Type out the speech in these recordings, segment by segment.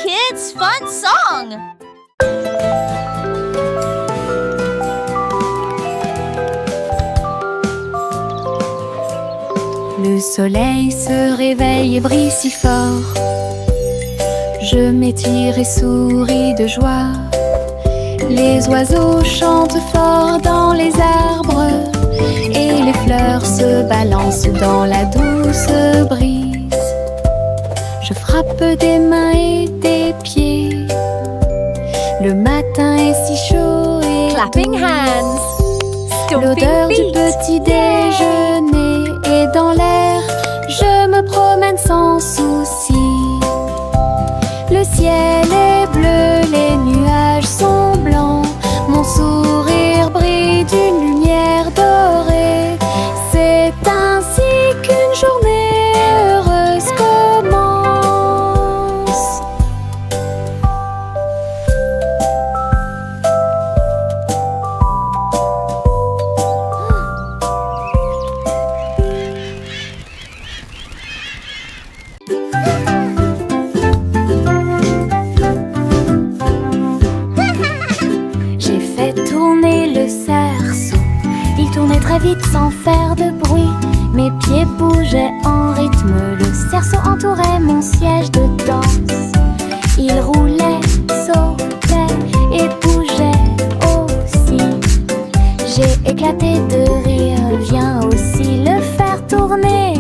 kids' fun song. Le soleil se réveille et brille si fort. Je m'étire et souris de joie. Les oiseaux chantent fort dans les arbres et les fleurs se balancent dans la douce brise. Je frappe des mains et des pieds. Le matin est si chaud et Clapping hands. l'odeur du petit déjeuner est dans l'air. Je me promène sans souci. Le ciel est bleu, les nuages sont blancs. Mon sourire brille d'une lumière dorée. C'est ainsi qu'une journée heureuse commence. J'ai fait tourner le cerceau. Il tournait très vite sans faire de bruit. Mes pieds bougeaient en rythme. Le cerceau entourait mon siège de danse. Il roulait, sautait et bougeait aussi. J'ai éclaté de rire. Viens aussi le faire tourner.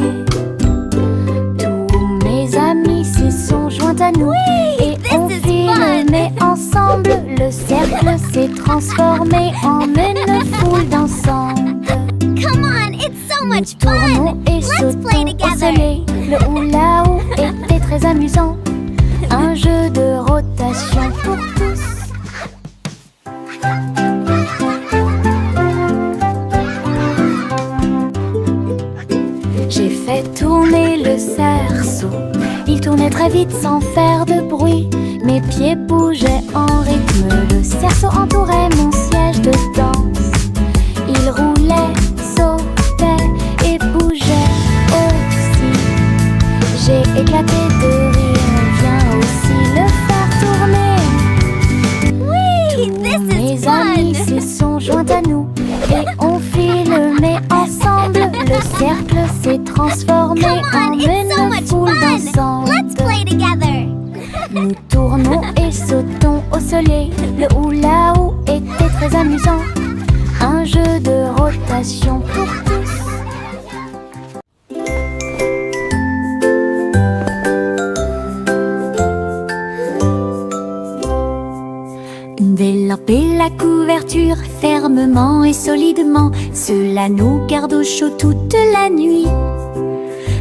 Tous mes amis s'y sont joints à nous. Et on filmait ensemble. Le cercle s'est transformé en une foule dansante. Come on, it's so Nous much tournons fun. et Let's play sautons au together. soleil. Le hula-hoop était très amusant. Un jeu de rotation pour tous. J'ai fait tourner le cerceau. Il tournait très vite sans faire de bruit. Mes pieds bougeaient en rythme. Le cerceau entourait mon siège de danse. Il roulait, sautait et bougeait aussi. J'ai éclaté de rire. Viens aussi le faire tourner. Whee! This is Mes amis fun. s'y sont joints à nous. Et on filmait ensemble. Le cercle s'est transformé Come en on, it's so une much foule fun. Let's dansante. play together. Nous tournons et sautons au soleil. Le hula-hoop était très amusant. Un jeu de rotation pour tous. Délamper la couverture fermement et solidement. Cela nous garde au chaud toute la nuit.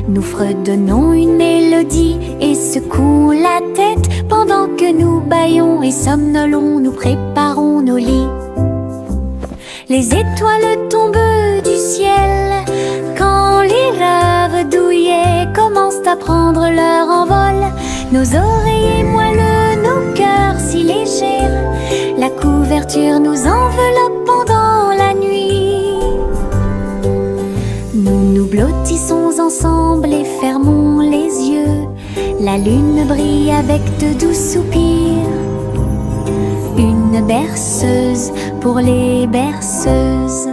Nous fredonnons une mélodie et secouons la tête pendant que nous bâillons et somnolons. Nous préparons nos lits. Les étoiles tombent du ciel quand les rêves douillets commencent à prendre leur envol. Nos oreillers moelleux, nos cœurs si légers. La couverture nous enveloppe pendant la nuit. Nous nous blottissons ensemble et fermons les yeux. La lune brille avec de doux soupirs. Une berceuse pour les berceuses.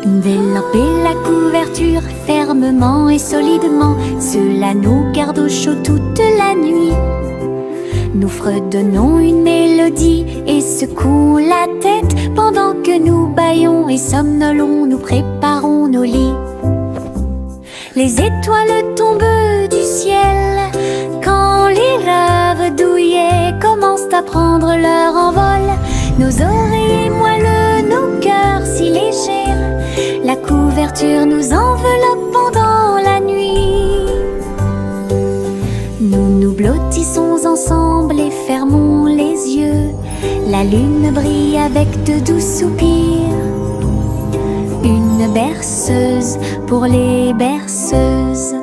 Délamper la couverture fermement et solidement. Cela nous garde au chaud toute la nuit. Nous fredonnons une mélodie et secouons la tête pendant que nous bâillons et somnolons. Nous préparons nos lits. Les étoiles tombent du ciel quand les rêves douillets commencent à prendre leur envol. Nos oreillers moelleux, nos cœurs si légers. La couverture nous enveloppe pendant la nuit. Nous nous blottissons ensemble et fermons les yeux. La lune brille avec de doux soupirs. Une berceuse pour les berceuses.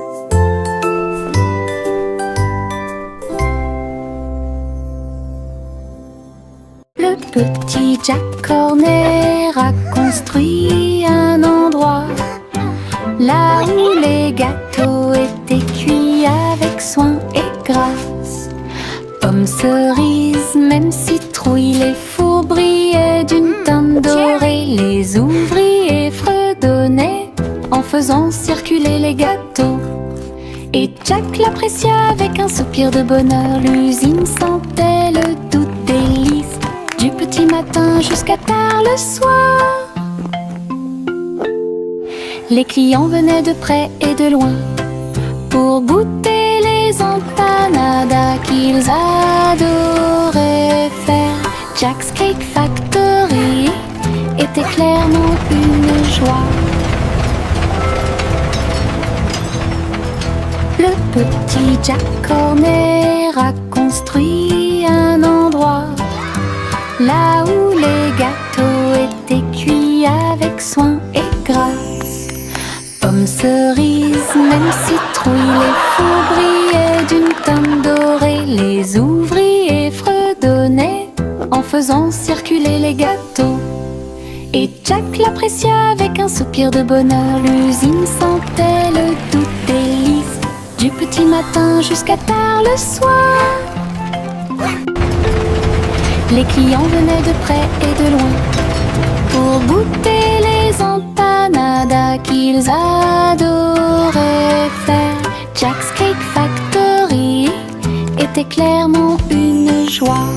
petit Jack Horner a construit un endroit là où les gâteaux étaient cuits avec soin et grâce. Pommes, cerises, même citrouilles, les fours brillaient d'une teinte dorée. Les ouvriers fredonnaient en faisant circuler les gâteaux. Et Jack l'apprécia avec un soupir de bonheur. L'usine sentait le doux délice du petit matin jusqu'à tard le soir. Les clients venaient de près et de loin pour goûter les empanadas qu'ils adoraient faire. Jack's Cake Factory était clairement une joie. Le petit Jack Horner a construit un endroit là où les gâteaux étaient cuits avec soin et grâce. Pommes, cerises, même citrouilles, les fours brillaient d'une teinte dorée. Les ouvriers fredonnaient en faisant circuler les gâteaux. Et Jack l'apprécia avec un soupir de bonheur. L'usine sentait le doux délice du petit matin jusqu'à tard le soir. Les clients venaient de près et de loin pour goûter les empanadas qu'ils adoraient faire. Jack's Cake Factory était clairement une joie.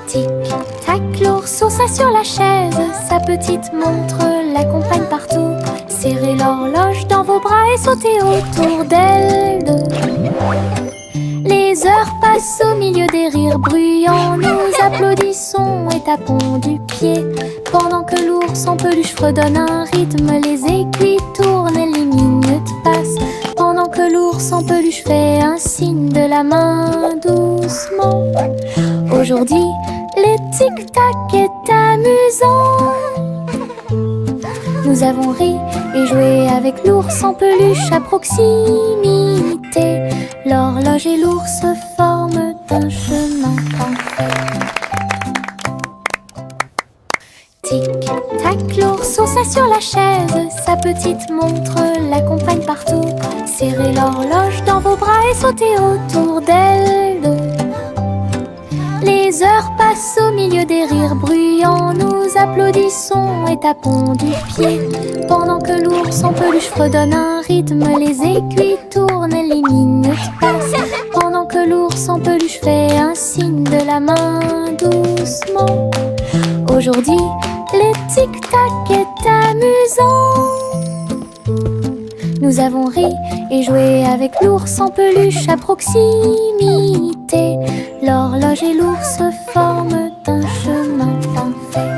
Tic-tac, l'ourson s'assit sur la chaise, sa petite montre l'accompagne partout. Serrez l'horloge dans vos bras et sautez autour d'elle deux. Les heures passent au milieu des rires bruyants. Nous applaudissons et tapons du pied pendant que l'ours en peluche fredonne un rythme. Les aiguilles tournent et les minutes passent pendant que l'ours en peluche fait un signe de la main doucement. Aujourd'hui, le tic-tac est amusant. Nous avons ri et joué avec l'ours en peluche à proximité. L'horloge et l'ours forment un chemin parfait. Tic-tac, l'ourson s'assit sur la chaise, sa petite montre l'accompagne partout. Serrez l'horloge dans vos bras et sautez autour d'elle deux. Les heures passent au milieu des rires bruyants. Nous applaudissons et tapons du pied pendant que l'ours en peluche fredonne un rythme. Les aiguilles tournent et les minutes passent pendant que l'ours en peluche fait un signe de la main doucement. Aujourd'hui, le tic-tac est amusant. Nous avons ri et joué avec l'ours en peluche à proximité. L'horloge et l'ours forment un chemin parfait.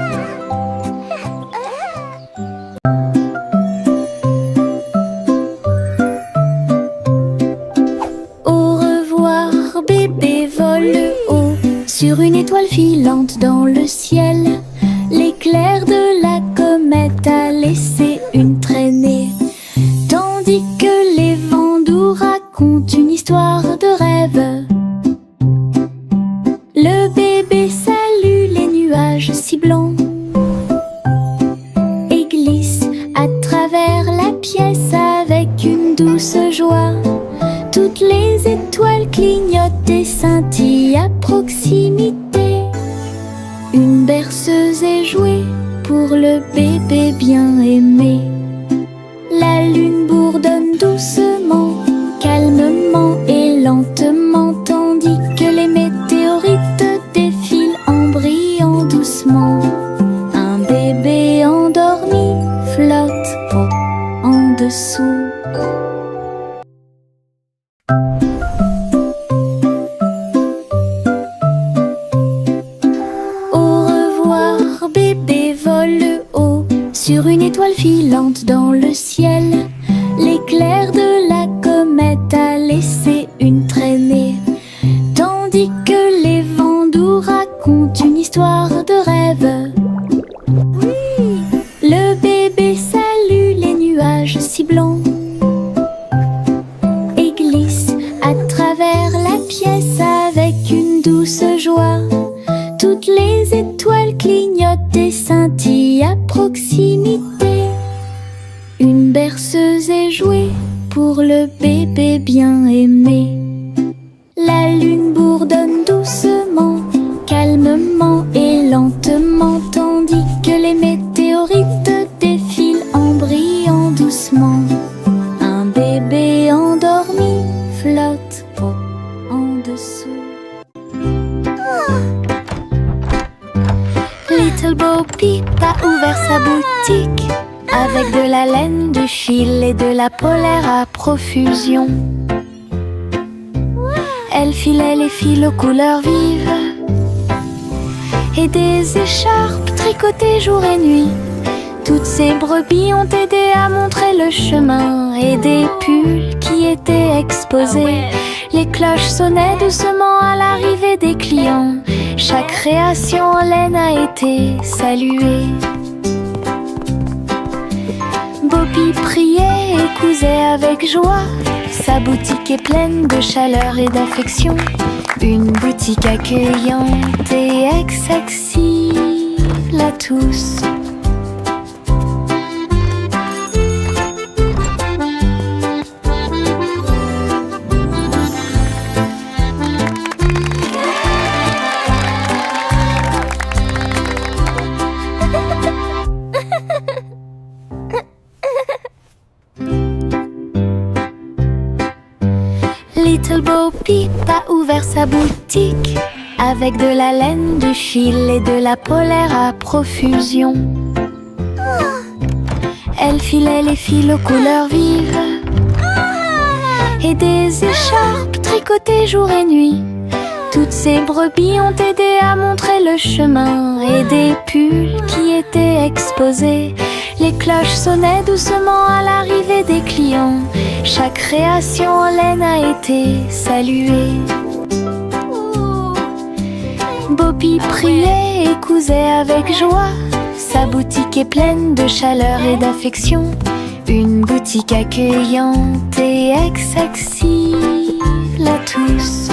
Au revoir, bébé vole haut sur une étoile filante dans le ciel. L'éclair de la comète a laissé une traînée, tandis que les vents doux racontent une histoire de rêve. Le bébé salue les nuages si blancs et glisse à travers la pièce avec une douce joie. Toutes les étoiles clignotent et scintillent à proximité. Une berceuse est jouée pour le bébé bien aimé. La lune bourdonne doucement, calmement et lentement, tandis que les météorites défilent en brillant doucement. Un bébé endormi flotte en dessous. Au revoir, bébé vole haut sur une étoile filante dans le ciel. L'éclair de la comète a laissé une traînée, tandis que les vents doux racontent une histoire de rêve. Le bébé salue les nuages si blancs et glisse à travers la pièce avec Une berceuse est jouée pour le bébé bien aimé. La lune bourdonne doucement, calmement et lentement, tandis que les météorites défilent en brillant doucement. Un bébé endormi flotte en dessous. Little Bo Peep a ouvert sa boutique avec de la laine, du fil et de la polaire à profusion. Elle filait les fils aux couleurs vives et des écharpes tricotées jour et nuit. Toutes ces brebis ont aidé à montrer le chemin et des pulls qui étaient exposés. Les cloches sonnaient doucement à l'arrivée des clients. Chaque création en laine a été saluée. Bobby priait et cousait avec joie. Sa boutique est pleine de chaleur et d'affection. Une boutique accueillante et accessible à tous. Little Bo Peep a ouvert sa boutique avec de la laine, du fil et de la polaire à profusion. Elle filait les fils aux couleurs vives et des écharpes tricotées jour et nuit. Toutes ces brebis ont aidé à montrer le chemin et des pulls qui étaient exposés. Les cloches sonnaient doucement à l'arrivée des clients. Chaque création en laine a été saluée. Bobby priait et cousait avec joie. Sa boutique est pleine de chaleur et d'affection. Une boutique accueillante et accessible à tous.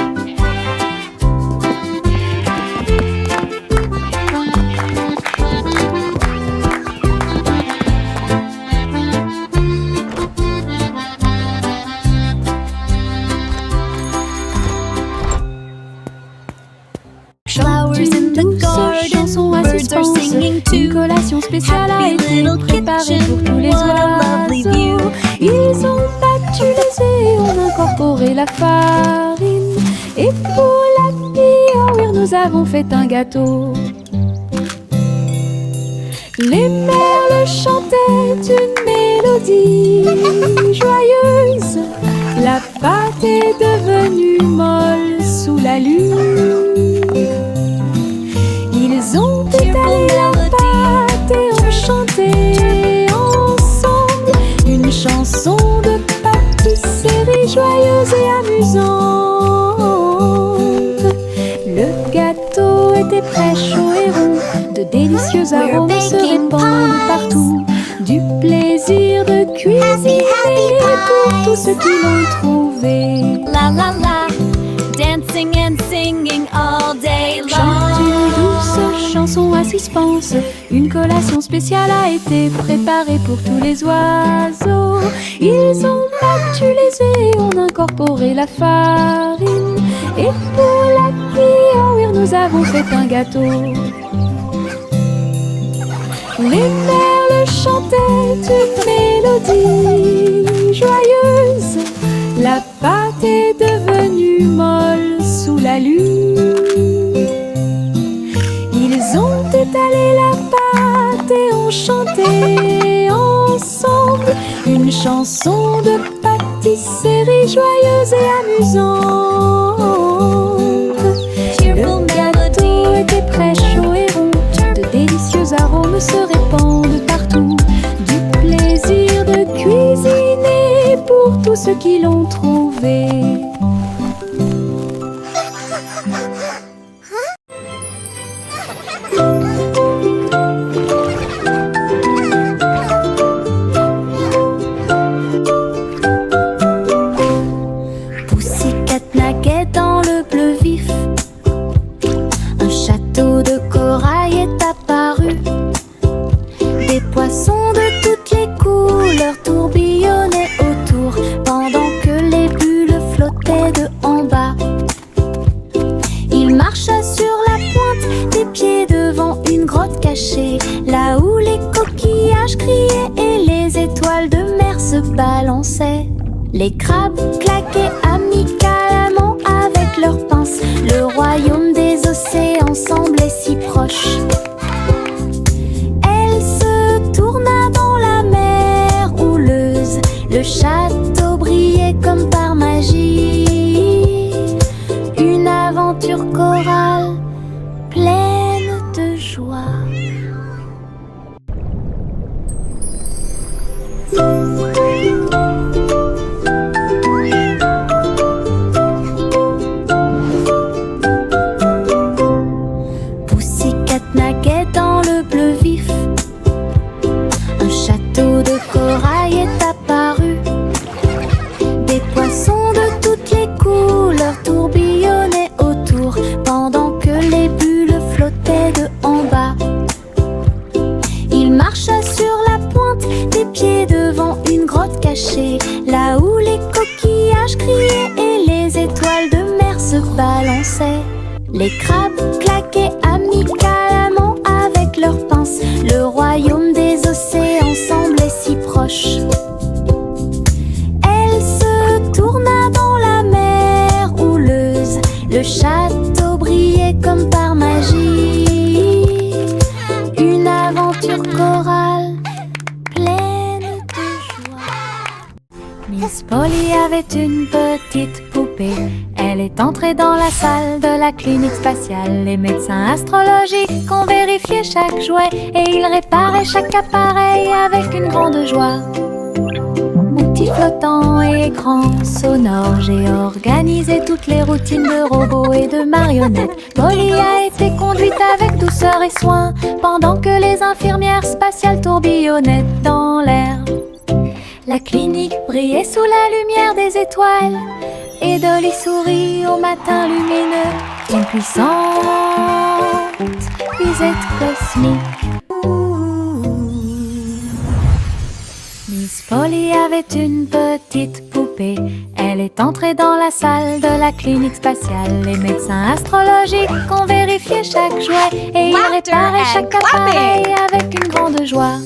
Une collation spéciale a été préparée pour tous les oiseaux. Ils ont battu les œufs et ont incorporé la farine. Et pour la Happy Hour, nous avons fait un gâteau. Les merles chantaient une mélodie joyeuse. La pâte est devenue molle sous la lune. Ils ont étalé la pâte et ont chanté ensemble une chanson de pâtisserie joyeuse et amusante. Le gâteau était prêt, chaud et rond. De délicieux arômes se répandent partout. Du plaisir de cuisiner pour tous ceux qui l'ont trouvé. La la la, dancing and singing all day long. Chante une douce chanson à suspense. Une collation spéciale a été préparée pour tous les oiseaux. Ils ont battu les œufs et ont incorporé la farine. Et pour la Happy Hour, nous avons fait un gâteau. Les merles chantaient une mélodie joyeuse. La pâte est devenue molle sous la lune. Ils ont étalé la pâte et ont chanté ensemble une chanson de pâtisserie joyeuse et amusante. Le gâteau était prêt, chaud et rond. De délicieux arômes se répandent partout. Du plaisir de cuisiner pour tous ceux qui l'ont trouvé. Pussycat naquait dans le bleu vif. Un château de corail est apparu. Des poissons de toutes les couleurs se balançaient. Les crabes claquaient amicalement avec leurs pinces. Le royaume des océans semblait si proche. Elle se tourna dans la mer houleuse. Le château brillait comme par magie. Une aventure chorale pleine de joie. Pussycat naguait dans le bleu vif. Un château de corail est apparu. Des poissons de toutes les couleurs tourbillonnaient autour, pendant que les bulles flottaient de en bas. Il marcha sur la pointe des pieds devant une grotte cachée, là où les coquillages criaient et les étoiles de mer se balançaient. Les crabes claquaient amicalement avec leurs pinces. Le royaume des océans semblait si proche. Elle se tourna dans la mer houleuse. Le château brillait comme par magie. Une aventure chorale pleine de joie. Miss Polly avait une petite poupée. Elle est entrée dans la salle de la clinique spatiale. Les médecins astrologiques ont vérifié chaque jouet et ils réparaient chaque appareil avec une grande joie. Outils flottants et écrans sonores, j'ai organisé toutes les routines de robots et de marionnettes. Polly a été conduite avec douceur et soin, pendant que les infirmières spatiales tourbillonnaient dans l'air. La clinique brillait sous la lumière des étoiles, et Dolly sourit au matin lumineux. Une puissante visite cosmique. Miss Polly avait une petite poupée. Elle est entrée dans la salle de la clinique spatiale. Les médecins astrologiques ont vérifié chaque jouet et ils réparaient chaque appareil avec une grande joie.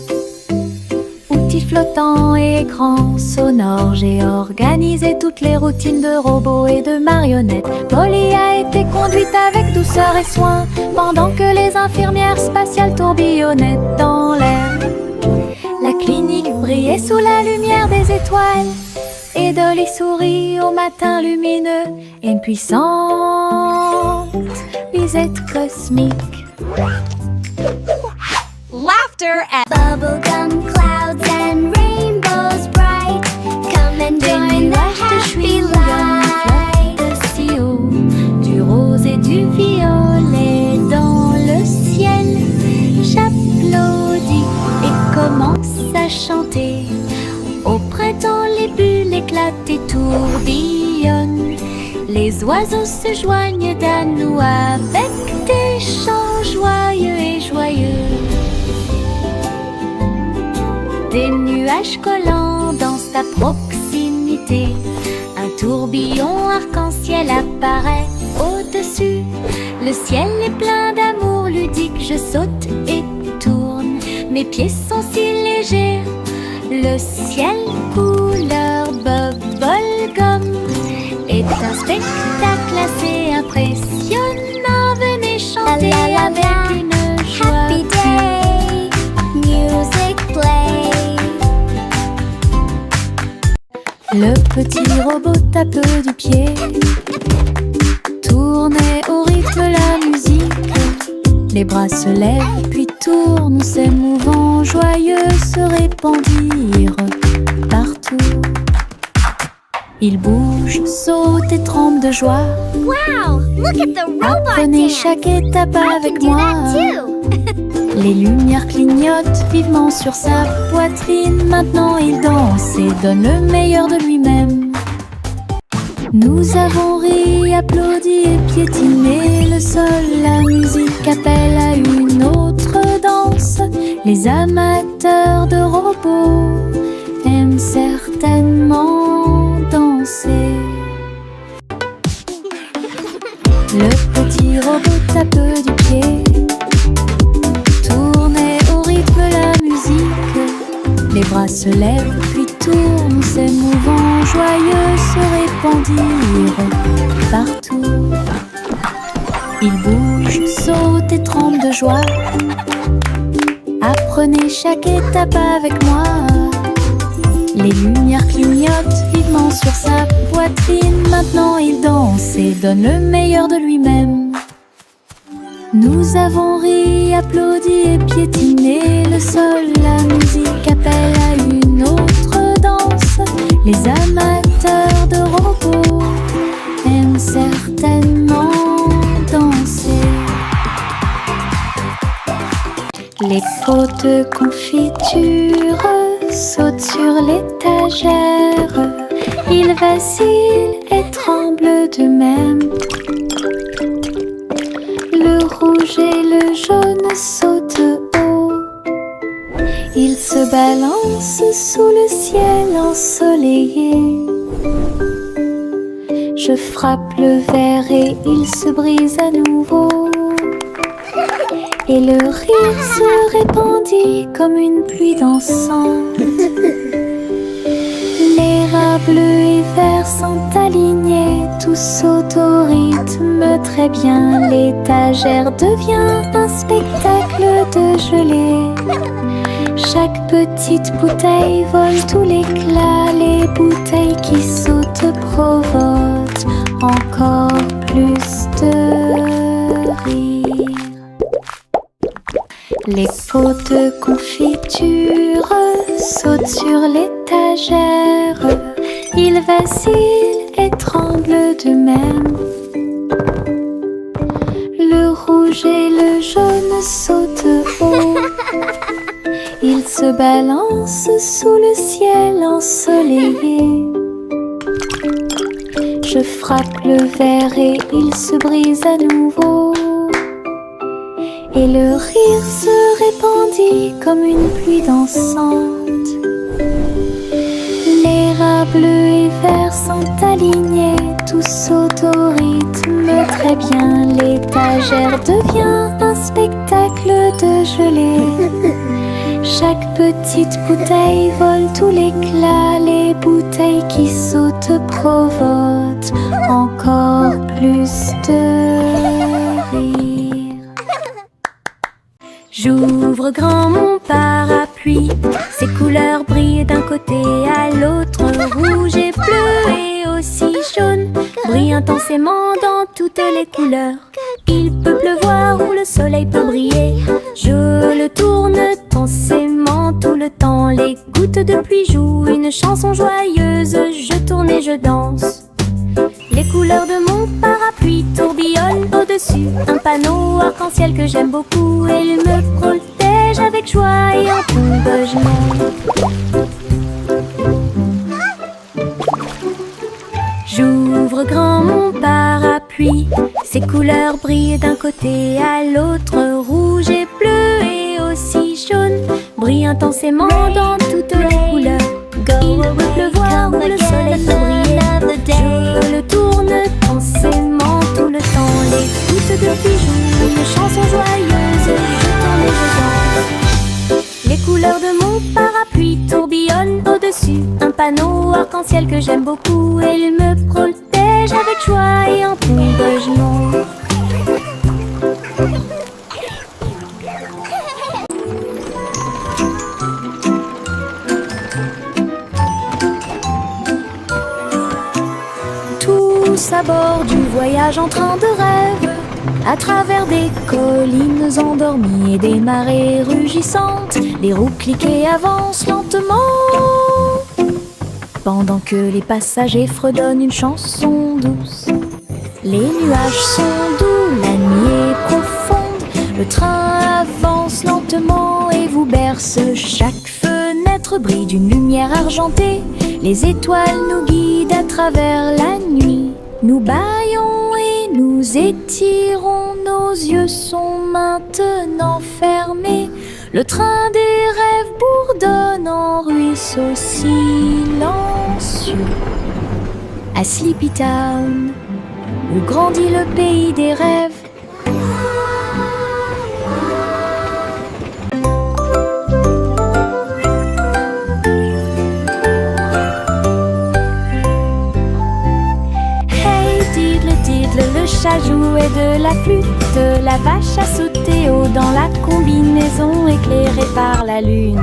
Outils flottants et écrans sonores, j'ai organisé toutes les routines de robots et de marionnettes. Polly a été conduite avec douceur et soin, pendant que les infirmières spatiales tourbillonnaient dans l'air. La clinique brillait sous la lumière des étoiles, et Dolly sourit au matin lumineux. Une puissante visite cosmique. Laughter and Bubblegum clouds and rainbows bright, come and join the happy light. Si haut, du rose et du violet dans le ciel, j'applaudis et commence à chanter. Au printemps, les bulles éclatent et tourbillonnent. Les oiseaux se joignent à nous avec des chants joyeux et joyeux. Des nuages collants dansent à proximité. Un tourbillon arc-en-ciel apparaît au-dessus. Le ciel est plein d'amour ludique. Je saute et tourne. Mes pieds sont si légers. Le ciel couleur bubblegum est un spectacle assez impressionnant. Venez chanter avec une joie. Happy day, music play. Le petit robot tape du pied, tournait au rythme la musique. Les bras se lèvent puis tournent, s'émouvant, joyeux se répandirent partout. Il bouge, saute et tremble de joie. wow! Look at the robot Apprenez dance. chaque étape I avec can do moi. that too. Les lumières clignotent vivement sur sa poitrine. Maintenant il danse et donne le meilleur de lui-même. Nous avons ri, applaudi et piétiné le sol. La musique appelle à une autre danse. Les amateurs de robots aiment certainement danser. Le petit robot tape du pied, tournait au rythme la musique. Les bras se lèvent puis tournent, ces mouvements joyeux se répandirent partout. Ils bougent, sautent et tremblent de joie. Apprenez chaque étape avec moi. Les lumières clignotent vivement sur sa poitrine. Maintenant il danse et donne le meilleur de lui-même. Nous avons ri, applaudi et piétiné le sol. La musique appelle à une autre danse. Les amateurs de robots aiment certainement danser. Les pots de confiture sautent sur l'étagère. Ils vacillent et tremblent d'eux-mêmes. Le rouge et le jaune sautent haut. Ils se balancent sous le ciel ensoleillé. Je frappe le verre et il se brise à nouveau. Et le rire se répandit comme une pluie d'encens. Les rats bleus et verts sont alignés, tous sautent au rythme très bien. L'étagère devient un spectacle de gelée. Chaque petite bouteille vole tout l'éclat. Les bouteilles qui sautent provoquent encore plus de rire. Les pots de confiture sautent sur l'étagère. Ils vacillent et tremblent d'eux-mêmes. Le rouge et le jaune sautent haut. Ils se balancent sous le ciel ensoleillé. Je frappe le verre et il se brise à nouveau. Et le rire se répandit comme une pluie dansante. Les rats bleus et verts sont alignés, tous sautent au rythme très bien. L'étagère devient un spectacle de gelée. Chaque petite bouteille vole tout l'éclat. Les bouteilles qui sautent provoquent encore plus de rire. J'ouvre grand mon parapluie, ses couleurs brillent d'un côté à l'autre. Rouge et bleu et aussi jaune brillent intensément dans toutes les couleurs. Il peut pleuvoir ou le soleil peut briller. Je le tourne intensément tout le temps. Les gouttes de pluie jouent une chanson joyeuse. Je tourne et je danse. Les couleurs de mon parapluie tourbillonnent au-dessus. Un panneau arc-en-ciel que j'aime beaucoup. Et il me protège avec joie et encouragement. J'ouvre grand mon parapluie, ses couleurs brillent d'un côté à l'autre. Rouge et bleu et aussi jaune brillent intensément dans toutes les couleurs. Il peut pleuvoir ou le soleil peut briller. Je le tourne intensément tout le temps. Les gouttes de pluie jouent une chanson joyeuse. Je tourne et je danse. Les couleurs de mon parapluie tourbillonnent au-dessus. Un panneau arc-en-ciel que j'aime beaucoup. Et il me protège avec joie et encouragement. Tous à bord du voyage en train de rêve, à travers des collines endormies et des marées rugissantes. Les roues cliquent et avancent lentement, pendant que les passagers fredonnent une chanson douce. Les nuages sont doux, la nuit est profonde. Le train avance lentement et vous berce. Chaque fenêtre brille d'une lumière argentée. Les étoiles nous guident à travers la nuit. Nous bâillons et nous étirons, nos yeux sont maintenant fermés. Le train des rêves bourdonne en ruisseau silencieux. À Sleepy Town, où grandit le pays des rêves. de la flûte, la vache a sauté haut dans la combinaison éclairée par la lune.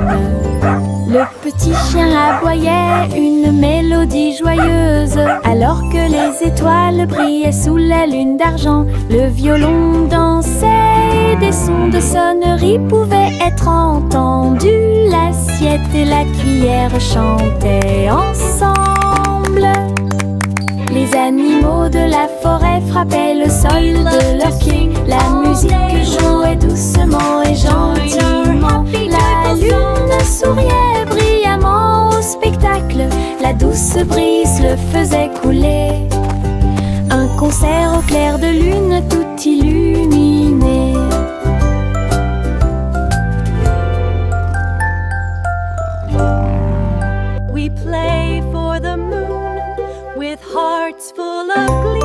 Le petit chien aboyait une mélodie joyeuse, alors que les étoiles brillaient sous la lune d'argent. Le violon dansait, des sons de sonnerie pouvaient être entendus. L'assiette et la cuillère chantaient ensemble. Les animaux de la forêt frappaient le sol de leurs pieds. La musique jouait doucement et gentiment. La lune souriait brillamment au spectacle. La douce brise le faisait couler. Un concert au clair de lune tout illuminé. We play for the moon with hearts full of glee.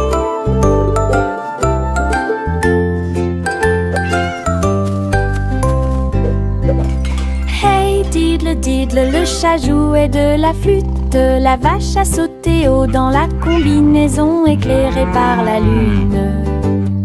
Hey diddle diddle, le chat jouait de la flûte. La vache a sauté haut dans la combinaison éclairée par la lune.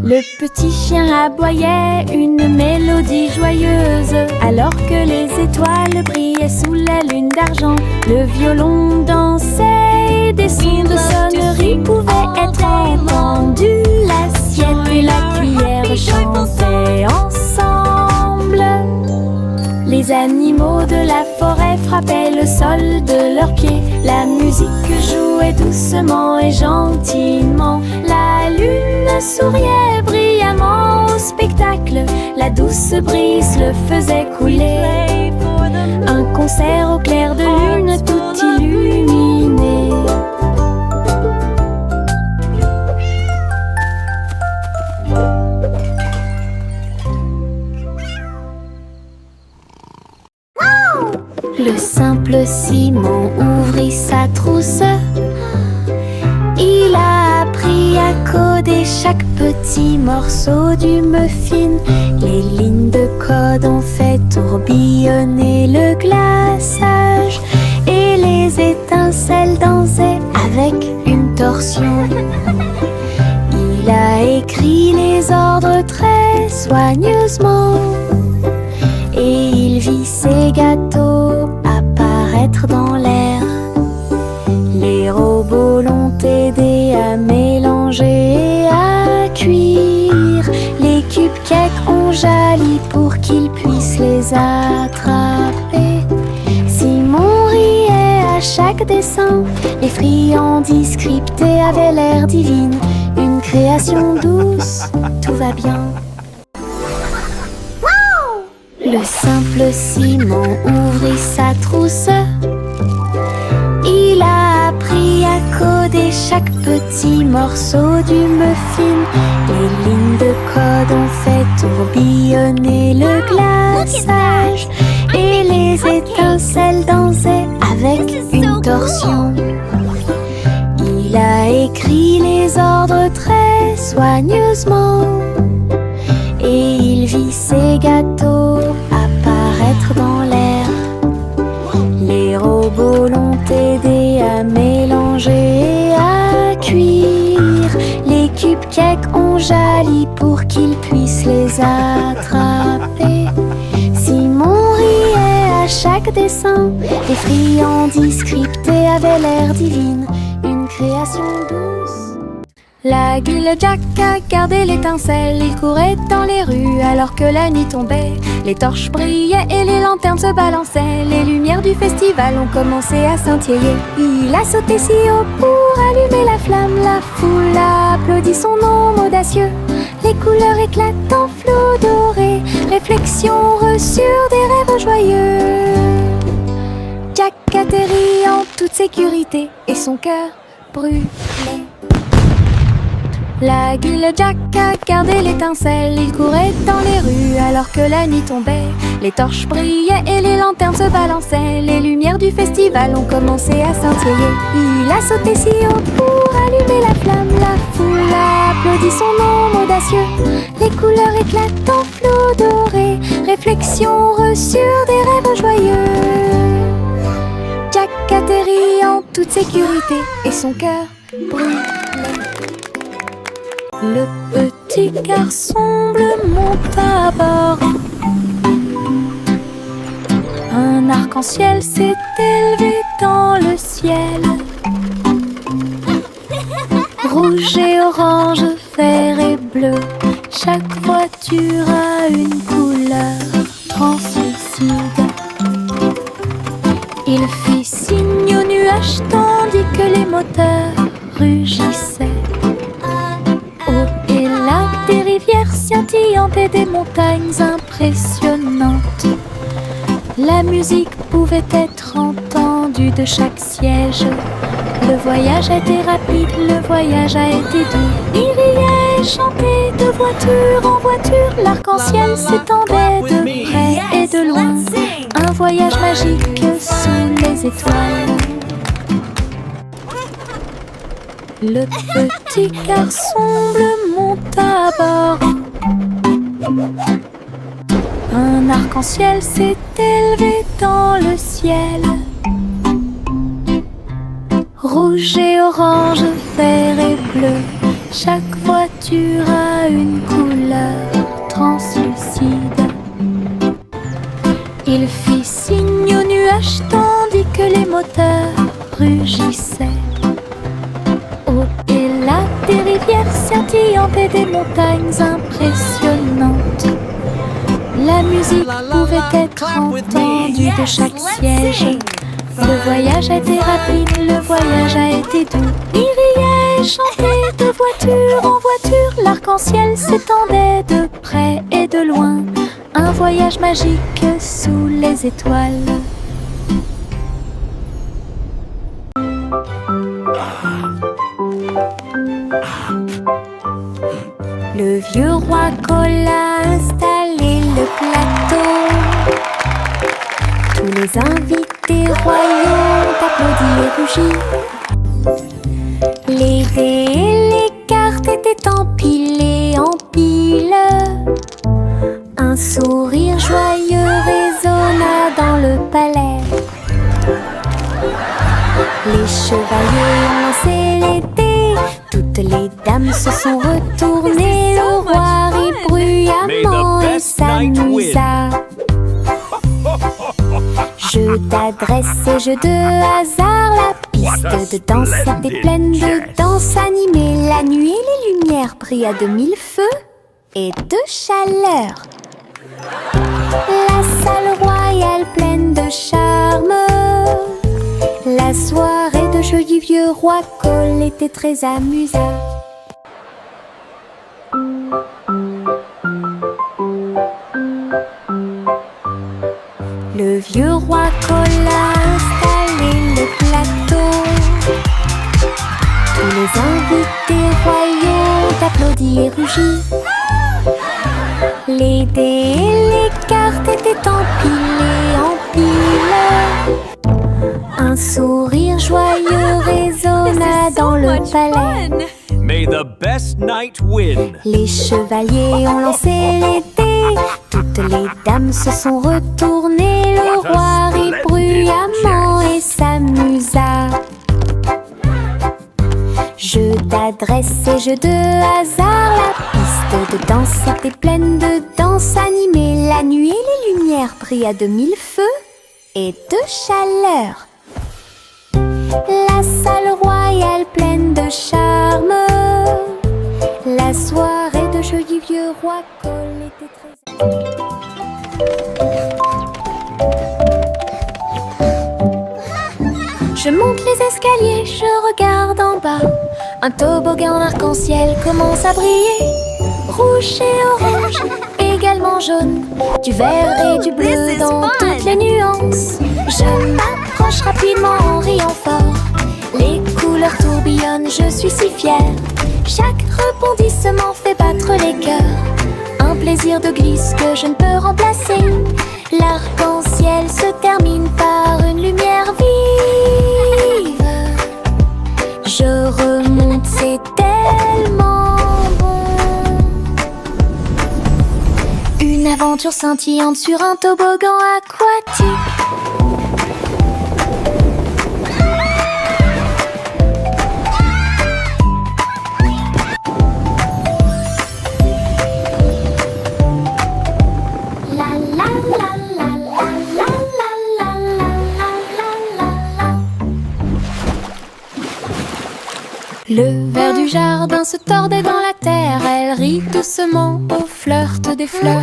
Le petit chien aboyait une mélodie joyeuse, alors que les étoiles brillaient sous la lune d'argent. Le violon dansait, des sons de sonnerie pouvaient être entendus. L'assiette et la cuillère chantaient ensemble. Les animaux de la forêt frappaient le sol de leurs pieds. La musique jouait doucement et gentiment. La lune souriait brillamment au spectacle. La douce brise le faisait couler. Un concert au clair de lune tout illuminé. Le simple Simon ouvrit sa trousse. Il a appris à coder chaque petit morceau du muffin. Les lignes de code ont fait tourbillonner le glaçage, et les étincelles dansaient avec une torsion. Il a écrit les ordres très soigneusement, et il vit ses gâteaux apparaître dans l'air. Les robots l'ont aidé à mélanger et à cuire. Les cupcakes ont jali pour qu'il puisse les attraper. Simon riait à chaque dessin. Les friandises scriptées avaient l'air divines. Une création douce, tout va bien. Le simple Simon ouvrit sa trousse. Il a appris à coder chaque petit morceau du muffin. Les lignes de code ont fait tourbillonner le glaçage, et les étincelles dansaient avec une torsion. Il a écrit les ordres très soigneusement, et il vit ses gâteaux apparaître dans l'air. Les robots l'ont aidé à mélanger et à cuire. Les cupcakes ont jali pour qu'il puisse les attraper. Simon riait à chaque dessin. Les friandises scriptées avaient l'air divines. Une création douce. La guille Jack a gardé l'étincelle. Il courait dans les rues alors que la nuit tombait. Les torches brillaient et les lanternes se balançaient. Les lumières du festival ont commencé à scintiller. Il a sauté si haut pour allumer la flamme. La foule a applaudi son nom audacieux. Les couleurs éclatent en flot doré. Réflexion reçue des rêves joyeux. Jack atterrit en toute sécurité et son cœur brûlait. La guille Jack a gardé l'étincelle. Il courait dans les rues alors que la nuit tombait. Les torches brillaient et les lanternes se balançaient. Les lumières du festival ont commencé à scintiller. Il a sauté si haut pour allumer la flamme. La foule a applaudi son nom audacieux. Les couleurs éclatent en flot doré. Réflexion reçue des rêves joyeux. Jack atterrit en toute sécurité et son cœur brûlait. Le petit garçon bleu monte à bord. Un arc-en-ciel s'est élevé dans le ciel. Rouge et orange, vert et bleu, chaque voiture a une couleur translucide. Il fit signe aux nuages tandis que les moteurs rugissaient. Au et là, des rivières scintillantes et des montagnes impressionnantes. La musique pouvait être entendue de chaque siège. Le voyage a été rapide, le voyage a été doux. Il riait et chantait de voiture en voiture. L'arc-en-ciel s'étendait de près et de loin. Un voyage magique sous les étoiles. Le petit garçon bleu monte à bord. Un arc-en-ciel s'est élevé dans le ciel. Rouge et orange, vert et bleu, chaque voiture a une couleur translucide. Il fit signe aux nuages tandis que les moteurs rugissaient. Au et là, des rivières scintillantes et des montagnes impressionnantes. La musique pouvait être entendue de chaque siège. Le voyage a été rapide, le voyage a été doux. Il riait et chantait de voiture en voiture. L'arc-en-ciel s'étendait de près et de loin. Un voyage magique sous les étoiles. Le vieux roi Cola a installé le plateau. Tous les invités royaux applaudis et rugis. Les dés et les cartes étaient empilés en piles. Un sourire joyeux résonna dans le palais. Les chevaliers ont lancé les dés. Toutes les dames se sont retournées. Le roi rit bruyamment et s'amusa. Jeu d'adresse et jeu de hasard. La piste de danse était pleine de danse animée. La nuit et les lumières brillaient de mille feux et de chaleur. La salle royale pleine de charme. La soirée de jeu du vieux roi Cole était très amusante. Le vieux roi Cole a installé le plateau. Tous les invités royaux applaudis et rugis. Les dés et les cartes étaient empilés en piles. Un sourire joyeux résonna dans le palais. May the best knight win. Les chevaliers ont lancé les dés. Toutes les dames se sont retournées. Le roi rit bruyamment et s'amusa. Jeu d'adresse et jeu de hasard. La piste de danse était pleine de danse animée. La nuit et les lumières brillaient de mille feux et de chaleur. La salle royale pleine de charme. La soirée de jeu du vieux roi Cole était très... Je monte les escaliers, je regarde en bas. Un toboggan arc-en-ciel commence à briller. Rouge et orange, également jaune. Du vert et du bleu dans toutes les nuances. Je m'approche rapidement en riant fort. Les couleurs tourbillonnent, je suis si fière. Chaque rebondissement fait battre les cœurs. Un plaisir de glisse que je ne peux remplacer. L'arc-en-ciel se termine par une lumière vive. Je remonte, c'est tellement bon. Une aventure scintillante sur un toboggan aquatique. Le ver du jardin se tordait dans la terre. Elle rit doucement au flirt des fleurs.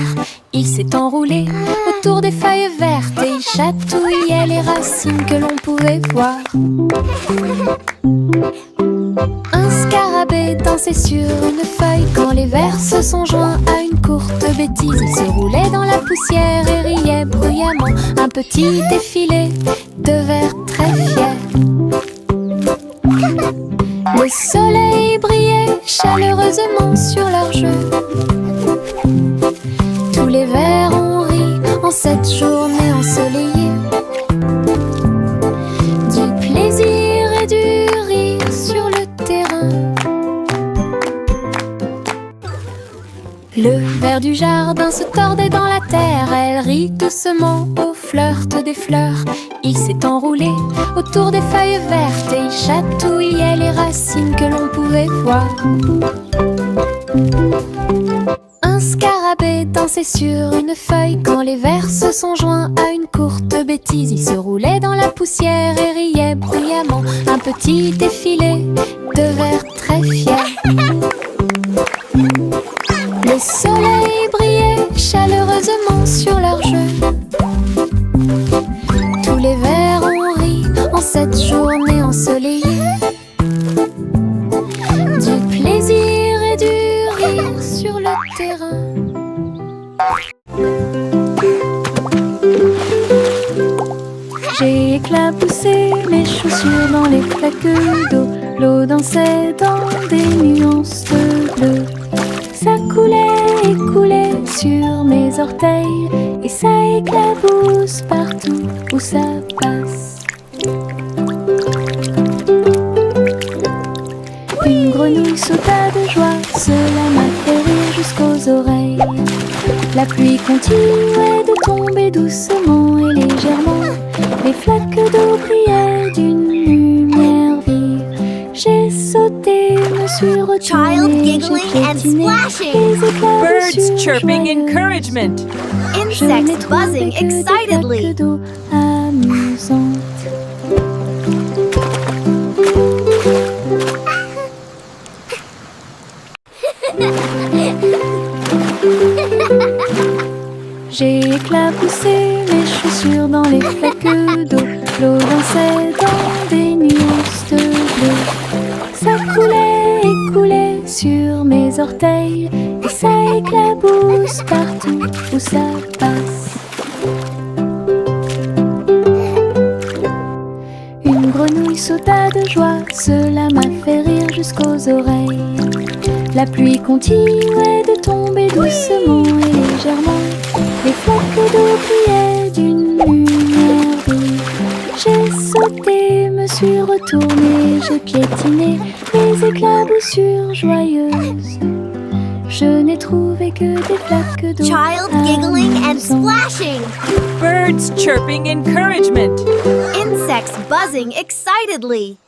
Il s'est enroulé autour des feuilles vertes et il chatouillait les racines que l'on pouvait voir. Un scarabée dansait sur une feuille quand les vers se sont joints à une courte bêtise. Il se roulait dans la poussière et riait bruyamment. Un petit défilé de vers très fiers. Le soleil brillait chaleureusement sur leur jeu. Tous les vers ont ri en cette journée ensoleillée. Du plaisir et du rire sur le terrain. Le ver du jardin se tordait dans la terre. Elle rit doucement au flirt des fleurs. Il s'est enroulé autour des feuilles vertes et il chatouillait les racines que l'on pouvait voir. Un scarabée dansait sur une feuille quand les vers se sont joints à une courte bêtise. Il se roulait dans la poussière et riait bruyamment. Un petit défilé de vers très fiers. Le soleil brillait chaleureusement sur leur jeu. Tous les vers ont ri en cette journée ensoleillée. Du plaisir et du rire sur le terrain. J'ai éclaboussé mes chaussures dans les flaques d'eau. L'eau dansait dans des nuances de bleu. Ça coulait et coulait sur mes orteils et ça éclabousse partout où ça passe. Une grenouille sauta de joie, cela m'a fait rire jusqu'aux oreilles. La pluie continuait de tomber doucement et légèrement. Les flaques d'eau brillaient d'une lumière vive. J'ai sauté, me suis retournée, j'ai piétiné les éclats Birds chirping encouragement. Insects buzzing excitedly. Amusantes. J'ai éclaboussé mes chaussures dans les flaques d'eau. L'eau dansait dans des nuances de bleu. Ça coulait et coulait sur mes orteils et ça éclabousse partout où ça passe. Une grenouille sauta de joie, cela m'a fait rire jusqu'aux oreilles. La pluie continuait de tomber doucement et légèrement. Les flaques d'eau brillaient d'une lumière vive. J'ai sauté, me suis retournée, j'ai piétiné les éclaboussures joyeuses. Je n'ai trouvé que des flaques d'eau. Child giggling and splashing. Birds chirping encouragement. Insects buzzing excitedly.